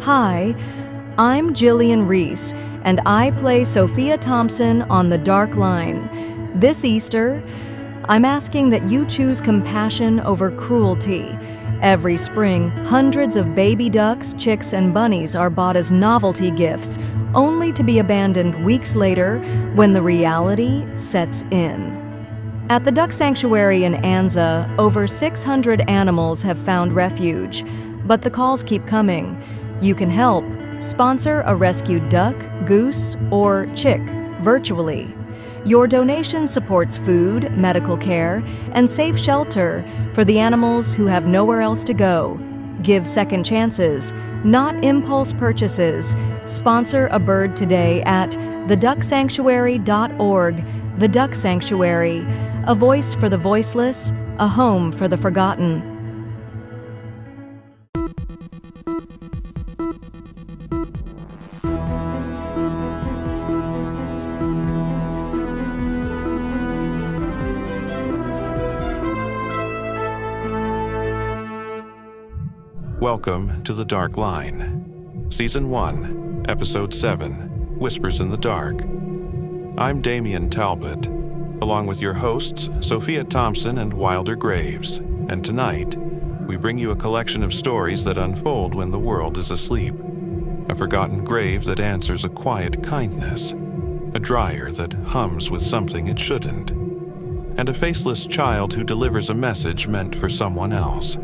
Hi, I'm Jillian Reese, and I play Sophia Thompson on The Dark Line. This Easter, I'm asking that you choose compassion over cruelty. Every spring, hundreds of baby ducks, chicks, and bunnies are bought as novelty gifts, only to be abandoned weeks later when the reality sets in. At the Duck Sanctuary in Anza, over 600 animals have found refuge, but the calls keep coming. You can help. Sponsor a rescued duck, goose, or chick virtually. Your donation supports food, medical care, and safe shelter for the animals who have nowhere else to go. Give second chances, not impulse purchases. Sponsor a bird today at theducksanctuary.org. The Duck Sanctuary, a voice for the voiceless, a home for the forgotten. Welcome to The Dark Line, Season 1, Episode 7, Whispers in the Dark. I'm Damian Talbot, along with your hosts, Sophia Thompson and Wilder Graves, and tonight, we bring you a collection of stories that unfold when the world is asleep. A forgotten grave that answers a quiet kindness, a dryer that hums with something it shouldn't, and a faceless child who delivers a message meant for someone else.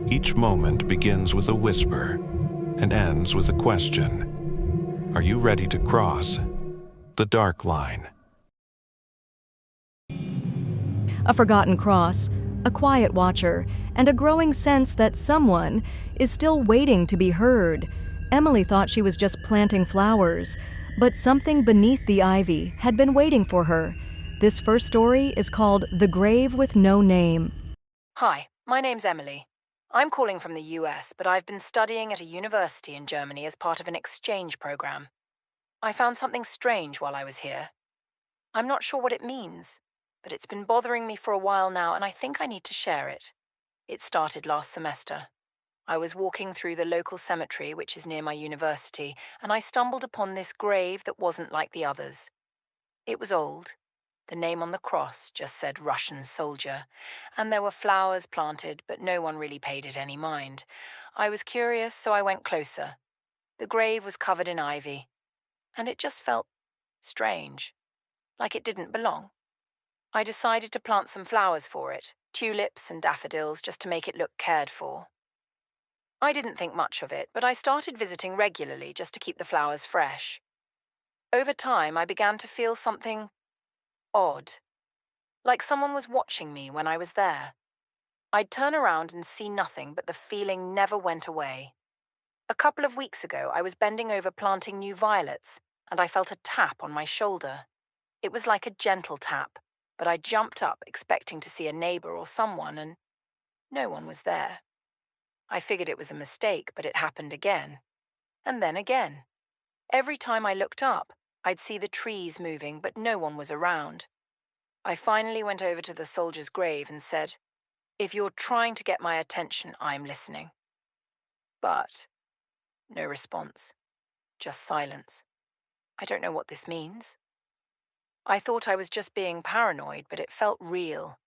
Each moment begins with a whisper and ends with a question. Are you ready to cross the dark line? A forgotten cross, a quiet watcher, and a growing sense that someone is still waiting to be heard. Emily thought she was just planting flowers, but something beneath the ivy had been waiting for her. This first story is called The Grave with No Name. Hi, my name's Emily. I'm calling from the US, but I've been studying at a university in Germany as part of an exchange program. I found something strange while I was here. I'm not sure what it means, but it's been bothering me for a while now, and I think I need to share it. It started last semester. I was walking through the local cemetery, which is near my university, and I stumbled upon this grave that wasn't like the others. It was old. The name on the cross just said Russian soldier, and there were flowers planted, but no one really paid it any mind. I was curious, so I went closer. The grave was covered in ivy, and it just felt strange, like it didn't belong. I decided to plant some flowers for it, tulips and daffodils, just to make it look cared for. I didn't think much of it, but I started visiting regularly just to keep the flowers fresh. Over time, I began to feel something odd, like someone was watching me when I was there. I'd turn around and see nothing, but the feeling never went away. A couple of weeks ago, I was bending over planting new violets, and I felt a tap on my shoulder. It was like a gentle tap, but I jumped up expecting to see a neighbor or someone, and no one was there. I figured it was a mistake, but it happened again, and then again. Every time I looked up, I'd see the trees moving, but no one was around. I finally went over to the soldier's grave and said, "If you're trying to get my attention, I'm listening." But no response, just silence. I don't know what this means. I thought I was just being paranoid, but it felt real.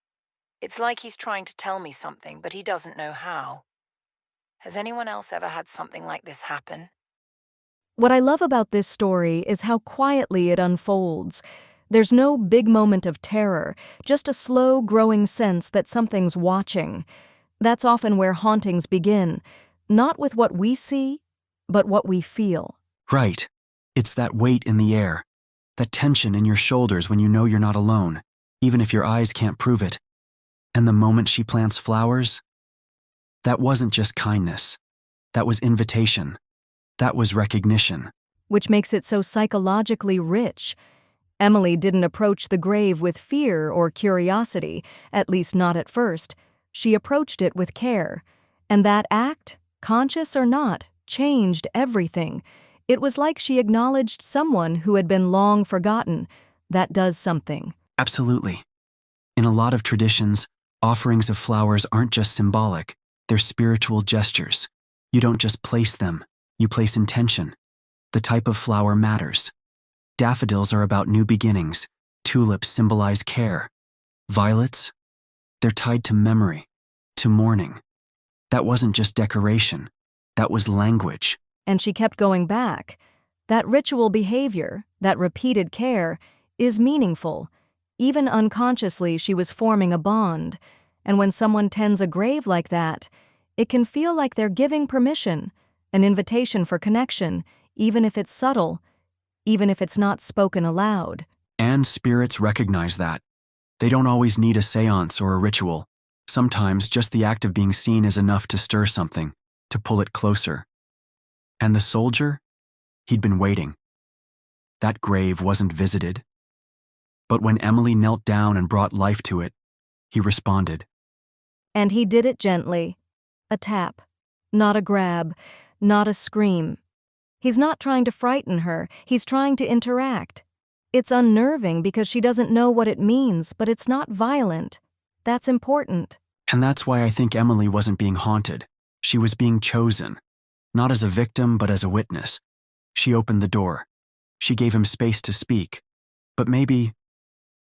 It's like he's trying to tell me something, but he doesn't know how. Has anyone else ever had something like this happen? What I love about this story is how quietly it unfolds. There's no big moment of terror, just a slow, growing sense that something's watching. That's often where hauntings begin, not with what we see, but what we feel. Right. It's that weight in the air, that tension in your shoulders when you know you're not alone, even if your eyes can't prove it. And the moment she plants flowers, that wasn't just kindness. That was invitation. That was recognition. Which makes it so psychologically rich. Emily didn't approach the grave with fear or curiosity, at least not at first. She approached it with care. And that act, conscious or not, changed everything. It was like she acknowledged someone who had been long forgotten. That does something. Absolutely. In a lot of traditions, offerings of flowers aren't just symbolic, they're spiritual gestures. You don't just place them, You place intention. The type of flower matters. Daffodils are about new beginnings. Tulips symbolize care. Violets? They're tied to memory, to mourning. That wasn't just decoration. That was language. And she kept going back. That ritual behavior, that repeated care, is meaningful. Even unconsciously, she was forming a bond. And when someone tends a grave like that, it can feel like they're giving permission, an invitation for connection, even if it's subtle, even if it's not spoken aloud. And spirits recognize that. They don't always need a seance or a ritual. Sometimes just the act of being seen is enough to stir something, to pull it closer. And the soldier? He'd been waiting. That grave wasn't visited. But when Emily knelt down and brought life to it, he responded. And he did it gently. A tap. Not a grab. Not a scream. He's not trying to frighten her. He's trying to interact. It's unnerving because she doesn't know what it means, but it's not violent. That's important. And that's why I think Emily wasn't being haunted. She was being chosen. Not as a victim, but as a witness. She opened the door. She gave him space to speak. But maybe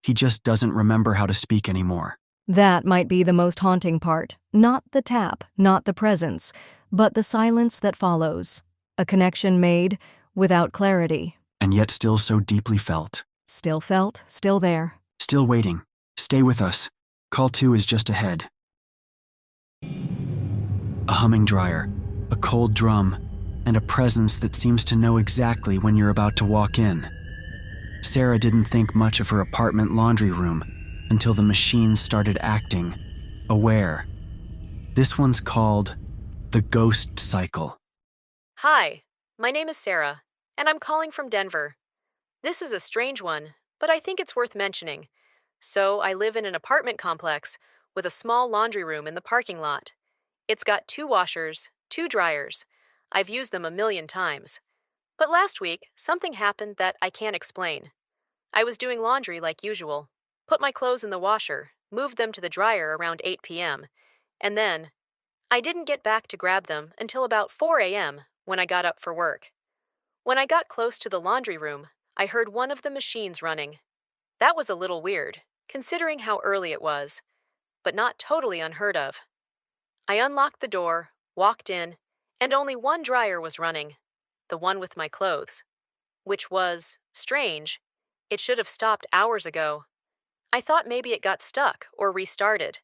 he just doesn't remember how to speak anymore. That might be the most haunting part. Not the tap, not the presence, but the silence that follows. A connection made without clarity. And yet still so deeply felt. Still felt, still there. Still waiting. Stay with us. Call 2 is just ahead. A humming dryer, a cold drum, and a presence that seems to know exactly when you're about to walk in. Sarah didn't think much of her apartment laundry room until the machines started acting, aware. This one's called the ghost cycle. Hi, my name is Sarah, and I'm calling from Denver. This is a strange one, but I think it's worth mentioning. So I live in an apartment complex with a small laundry room in the parking lot. It's got 2 washers, 2 dryers. I've used them a million times. But last week, something happened that I can't explain. I was doing laundry like usual, put my clothes in the washer, moved them to the dryer around 8 p.m., and then I didn't get back to grab them until about 4 a.m. when I got up for work. When I got close to the laundry room, I heard one of the machines running. That was a little weird, considering how early it was, but not totally unheard of. I unlocked the door, walked in, and only one dryer was running, the one with my clothes. Which was strange. It should have stopped hours ago. I thought maybe it got stuck or restarted,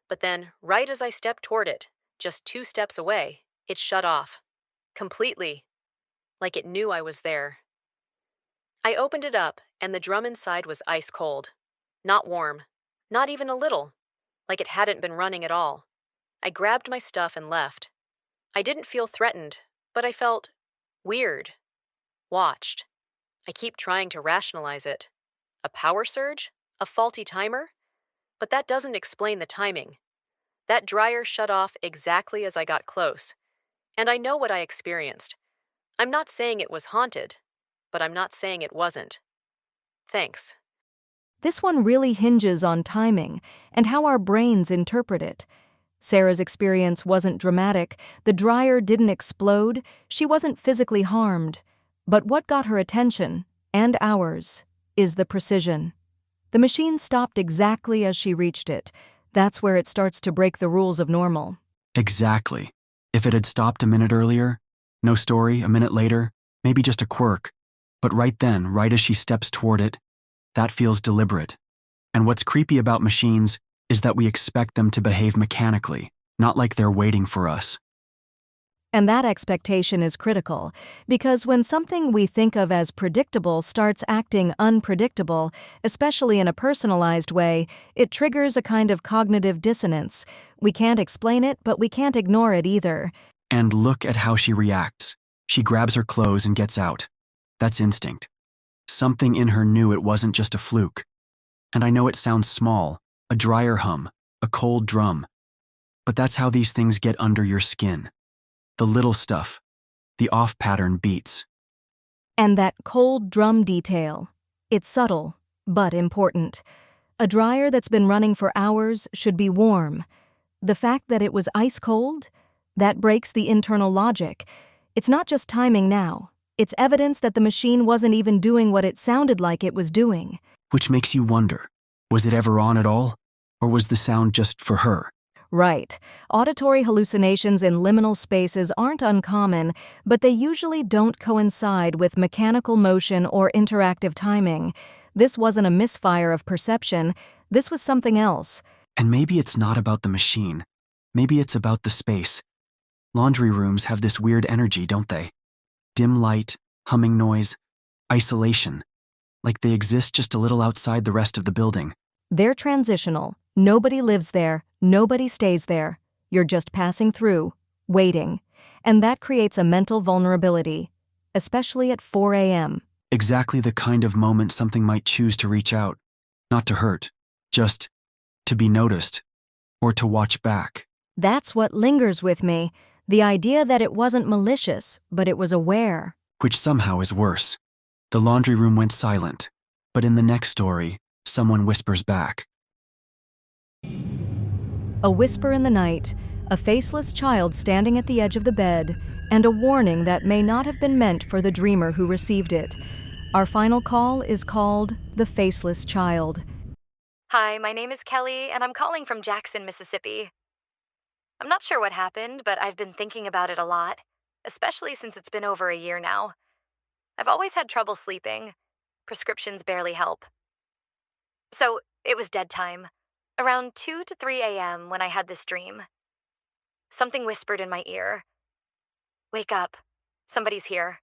but then, right as I stepped toward it, just 2 steps away, it shut off. Completely. Like it knew I was there. I opened it up, and the drum inside was ice cold. Not warm. Not even a little. Like it hadn't been running at all. I grabbed my stuff and left. I didn't feel threatened, but I felt weird. Watched. I keep trying to rationalize it. A power surge? A faulty timer? But that doesn't explain the timing. That dryer shut off exactly as I got close. And I know what I experienced. I'm not saying it was haunted, but I'm not saying it wasn't. Thanks. This one really hinges on timing and how our brains interpret it. Sarah's experience wasn't dramatic. The dryer didn't explode. She wasn't physically harmed. But what got her attention, and ours, is the precision. The machine stopped exactly as she reached it. That's where it starts to break the rules of normal. Exactly. If it had stopped a minute earlier, no story, a minute later, maybe just a quirk. But right then, right as she steps toward it, that feels deliberate. And what's creepy about machines is that we expect them to behave mechanically, not like they're waiting for us. And that expectation is critical, because when something we think of as predictable starts acting unpredictable, especially in a personalized way, it triggers a kind of cognitive dissonance. We can't explain it, but we can't ignore it either. And look at how she reacts. She grabs her clothes and gets out. That's instinct. Something in her knew it wasn't just a fluke. And I know it sounds small, a dryer hum, a cold drum. But that's how these things get under your skin. The little stuff, the off-pattern beats. And that cold drum detail. It's subtle, but important. A dryer that's been running for hours should be warm. The fact that it was ice cold, that breaks the internal logic. It's not just timing now. It's evidence that the machine wasn't even doing what it sounded like it was doing. Which makes you wonder, was it ever on at all? Or was the sound just for her? Right. Auditory hallucinations in liminal spaces aren't uncommon, but they usually don't coincide with mechanical motion or interactive timing. This wasn't a misfire of perception. This was something else. And maybe it's not about the machine. Maybe it's about the space. Laundry rooms have this weird energy, don't they? Dim light, humming noise, isolation. Like they exist just a little outside the rest of the building. They're transitional. Nobody lives there. Nobody stays there. You're just passing through, waiting. And that creates a mental vulnerability, especially at 4 a.m. Exactly the kind of moment something might choose to reach out. Not to hurt, just to be noticed, or to watch back. That's what lingers with me, the idea that it wasn't malicious, but it was aware. Which somehow is worse. The laundry room went silent, but in the next story, someone whispers back. A whisper in the night, a faceless child standing at the edge of the bed, and a warning that may not have been meant for the dreamer who received it. Our final call is called The Faceless Child. Hi, my name is Kelly, and I'm calling from Jackson, Mississippi. I'm not sure what happened, but I've been thinking about it a lot, especially since it's been over a year now. I've always had trouble sleeping. Prescriptions barely help. So, it was dead time, around 2 to 3 a.m. when I had this dream. Something whispered in my ear. "Wake up. Somebody's here."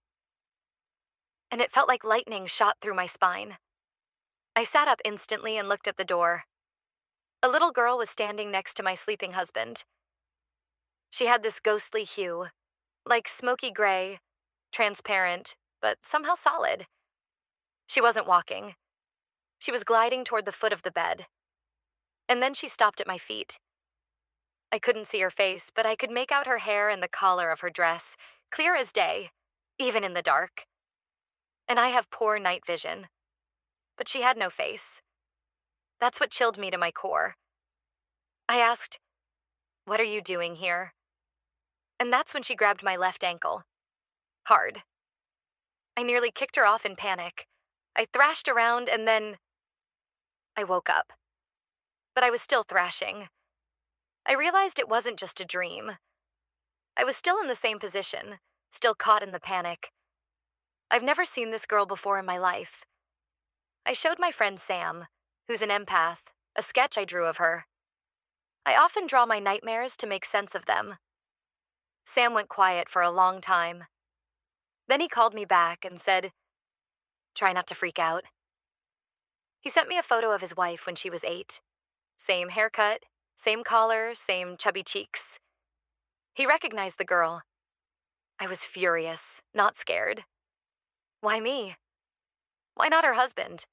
And it felt like lightning shot through my spine. I sat up instantly and looked at the door. A little girl was standing next to my sleeping husband. She had this ghostly hue, like smoky gray, transparent, but somehow solid. She wasn't walking. She was gliding toward the foot of the bed. And then she stopped at my feet. I couldn't see her face, but I could make out her hair and the collar of her dress, clear as day, even in the dark. And I have poor night vision. But she had no face. That's what chilled me to my core. I asked, "What are you doing here?" And that's when she grabbed my left ankle. Hard. I nearly kicked her off in panic. I thrashed around and then I woke up. But I was still thrashing. I realized it wasn't just a dream. I was still in the same position, still caught in the panic. I've never seen this girl before in my life. I showed my friend Sam, who's an empath, a sketch I drew of her. I often draw my nightmares to make sense of them. Sam went quiet for a long time. Then he called me back and said, "Try not to freak out." He sent me a photo of his wife when she was 8. Same haircut, same collar, same chubby cheeks. He recognized the girl. I was furious, not scared. Why me? Why not her husband?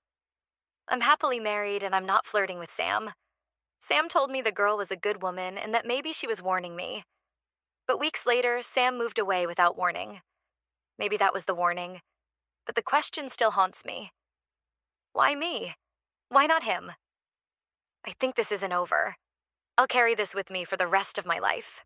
I'm happily married and I'm not flirting with Sam. Sam told me the girl was a good woman and that maybe she was warning me. But weeks later, Sam moved away without warning. Maybe that was the warning. But the question still haunts me. Why me? Why not him? I think this isn't over. I'll carry this with me for the rest of my life.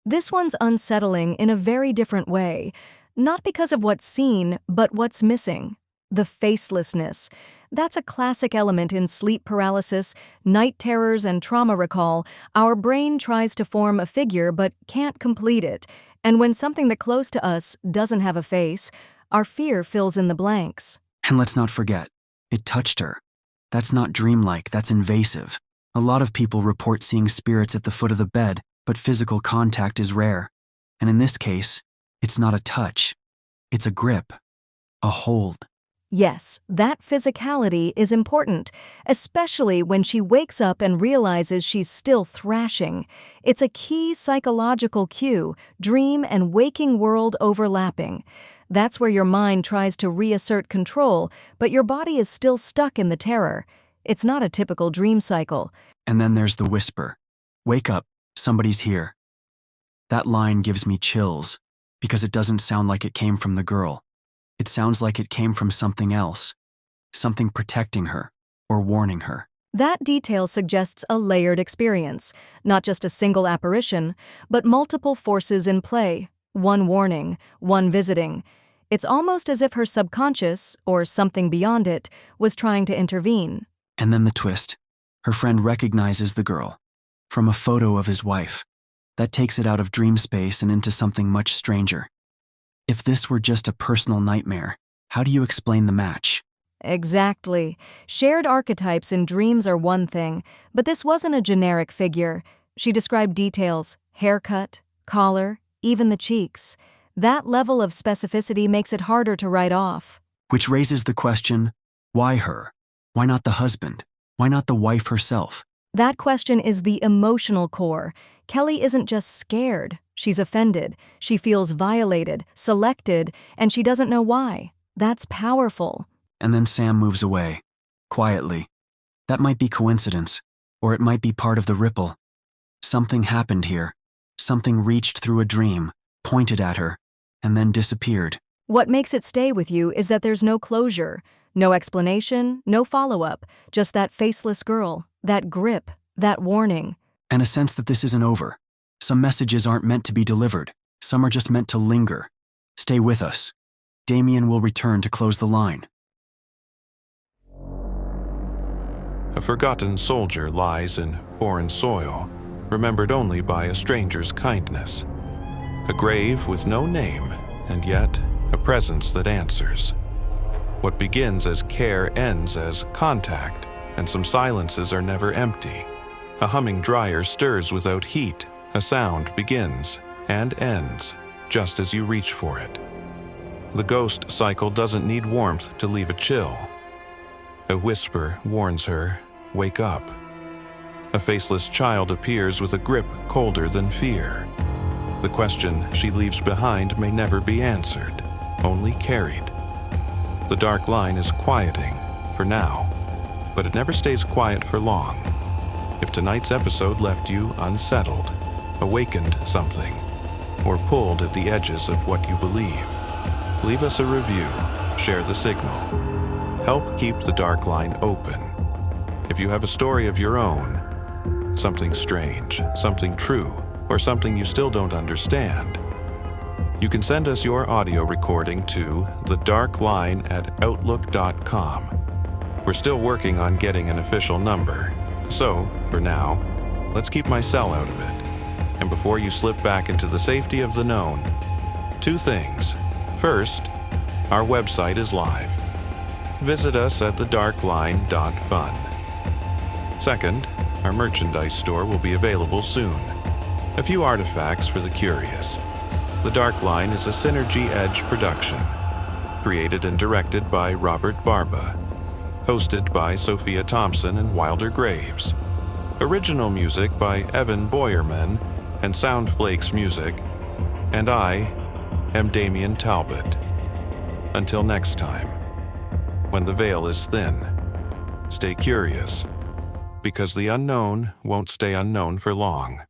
This one's unsettling in a very different way, not because of what's seen, but what's missing. The facelessness. That's a classic element in sleep paralysis, night terrors, and trauma recall. Our brain tries to form a figure but can't complete it. And when something that close to us doesn't have a face, our fear fills in the blanks. And let's not forget, it touched her. That's not dreamlike, that's invasive. A lot of people report seeing spirits at the foot of the bed, but physical contact is rare. And in this case, it's not a touch. It's a grip, a hold. Yes, that physicality is important, especially when she wakes up and realizes she's still thrashing. It's a key psychological cue, dream and waking world overlapping. That's where your mind tries to reassert control, but your body is still stuck in the terror. It's not a typical dream cycle. And then there's the whisper. "Wake up, somebody's here." That line gives me chills, because it doesn't sound like it came from the girl. It sounds like it came from something else, something protecting her or warning her. That detail suggests a layered experience, not just a single apparition, but multiple forces in play. one warning, one visiting. It's almost as if her subconscious, or something beyond it, was trying to intervene. And then the twist. Her friend recognizes the girl from a photo of his wife. That takes it out of dream space and into something much stranger. If this were just a personal nightmare, how do you explain the match? Exactly. Shared archetypes in dreams are one thing, but this wasn't a generic figure. She described details, haircut, collar, even the cheeks. That level of specificity makes it harder to write off. Which raises the question, why her? Why not the husband? Why not the wife herself? That question is the emotional core. Kelly isn't just scared. She's offended. She feels violated, selected, and she doesn't know why. That's powerful. And then Sam moves away, quietly. That might be coincidence, or it might be part of the ripple. Something happened here. Something reached through a dream, pointed at her, and then disappeared. What makes it stay with you is that there's no closure, no explanation, no follow-up, just that faceless girl, that grip, that warning. And a sense that this isn't over. Some messages aren't meant to be delivered. Some are just meant to linger. Stay with us. Damien will return to close the line. A forgotten soldier lies in foreign soil, remembered only by a stranger's kindness. A grave with no name, and yet a presence that answers. What begins as care ends as contact, and some silences are never empty. A humming dryer stirs without heat. A sound begins and ends just as you reach for it. The ghost cycle doesn't need warmth to leave a chill. A whisper warns her, wake up. A faceless child appears with a grip colder than fear. The question she leaves behind may never be answered, only carried. The dark line is quieting, for now, but it never stays quiet for long. If tonight's episode left you unsettled, awakened something, or pulled at the edges of what you believe, leave us a review, share the signal. Help keep the dark line open. If you have a story of your own, something strange, something true, or something you still don't understand, you can send us your audio recording to thedarkline@outlook.com. We're still working on getting an official number, so, for now, let's keep my cell out of it. And before you slip back into the safety of the known, two things. First, our website is live. Visit us at thedarkline.fun. Second, our merchandise store will be available soon. A few artifacts for the curious. The Dark Line is a Synergy Edge production, created and directed by Robert Barba, hosted by Sophia Thompson and Wilder Graves. Original music by Evan Boyerman and Soundflakes Music, and I am Damien Talbot. Until next time, when the veil is thin, stay curious, because the unknown won't stay unknown for long.